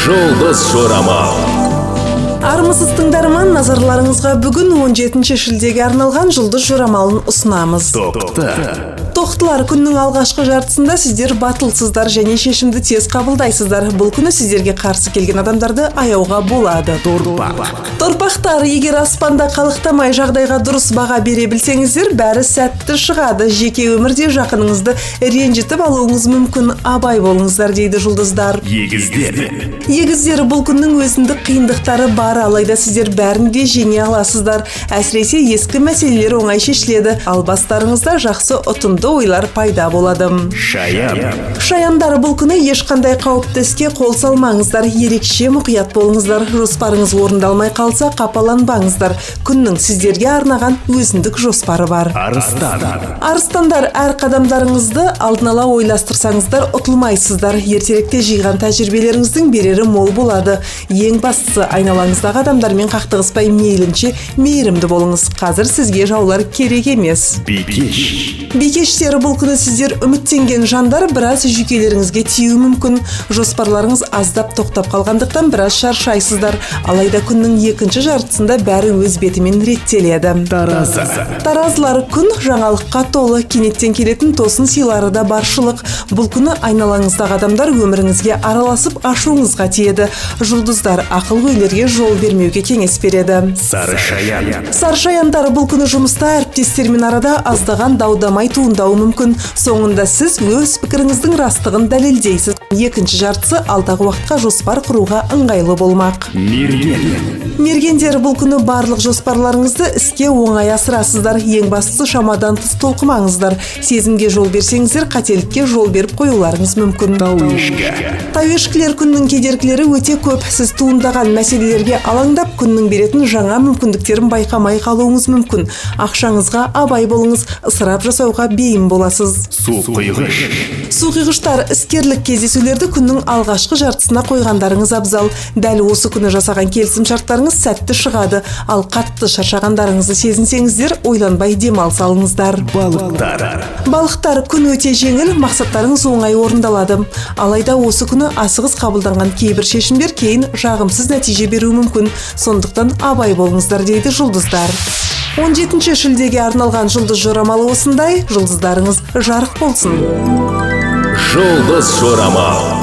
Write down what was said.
Жұлдыз жорамал. Армысыз тыңдарман, назарларыңызға бүгін 17 шілдеге арналған жұлдыз жорамалын ұсынамыз. Тоқтылар күннің алғашқы жартысында сіздер батылсыздар және шешімді тез қабылдайсыздар. Бұл күні сіздерге қарсы келген адамдарды аяуға болады. Торпақтар, егер аспанда қалықтамай жағдайға дұрыс баға бере білсеңіздер, бәрі сәтті шығады. Жеке өмірде жақыныңызды ренжітіп алуыңыз мүмкін. Абай болыңыздар, дейді жұлдыздар. Егіздер, бұл күннің өзіндік қиындықтары бар, алайда сіздер бәрін де жеңе аласыздар. Әсіресе ескі мәселелер оңай шешіледі, ал бастарыңызда жақсы ұтымды ойлар пайда болады. Шаяндар, бұл күні ешқандай қауіпті іске қол салмаңыздар, ерекше мұқият болыңыздар. Жоспарыңыз орындалмай қалса, қапаланбаңыздар. Күннің сіздерге арнаған өзіндік жоспары бар. Арыстандар, әр қадамдарыңызды алдын ала ойластырсаңыздар, ұтылмайсыздар. Ертеректе жиған тәжірибелеріңіздің берері мол болады. Ең бастысы, айналаңыздағы адамдармен қақтығыспай мейлінше мейірімді болыңыз. Қазір сізге жаулар керек емес. Бикештер, бұл күні сіздер үміттенген жандар, біраз жүйкелеріңізге тиюі мүмкін. Жоспарларыңыз аздап тоқтап қалғандықтан біраз шаршайсыздар. Алайда күннің екінші жартысында бәрі өз бетімен реттеледі. Таразылар, күн жаңалыққа толы, кенеттен келетін тосын сыйлары да баршылық. Бұл күні айналаңыздағы адамдар өміріңізге араласып ашуыңызға тиеді. Жұлдыздар, ақыл-ойлерге жол бермеуге кеңес береді. Сарышаяндар, бұл күні жұмыста әріптестермен арада аздаған даудамай туындауы мүмкін. Соңында сіз өз пікіріңіздің растығын дәлелдейсіз. Екінші жартысы алдағы уақытқа жоспар құруға ыңғайлы болмақ. Мергендер, бұл күні барлық жоспарларыңызды іске оңай асырасыздар. Ең бастысы, шамадан тыс толқымаңыздар. Сезімге жол берсеңіздер, қателікке жол беріп қоюларыңыз мүмкін. Тауешкілер, күннің кедергілері өте көп. Сіз туындаған мәселелерге алаңдап, күннің беретін жаңа мүмкіндіктерін байқамай қалуыңыз мүмкін. Ақшаңызға абай болыңыз, ысырап жасауға бейім боласыз. Суқиғыштар, іскерлік кездесулерді күннің алғашқы жартысына қойғандарыңыз абзал. Дәл осы күні жасаған келісім шарттарыңыз сәтті шығады, ал қатты шаршағандарыңызды сезінсеңіздер, ойланбай демалыс алыңыздар. Балықтар, күн өте жеңіл, мақсаттарыңыз оңай орындалады. Алайда осы күні асығыс қабылданған кейбір шешімдер кейін жағымсыз нәтиже беруі мүмкін. Сондықтан абай болыңыздар, дейді жұлдыздар. 17 шілдеге арналған жұлдыз жорамалы осындай. Жұлдыздарыңыз жарық болсын. Жұлдыз жорамал.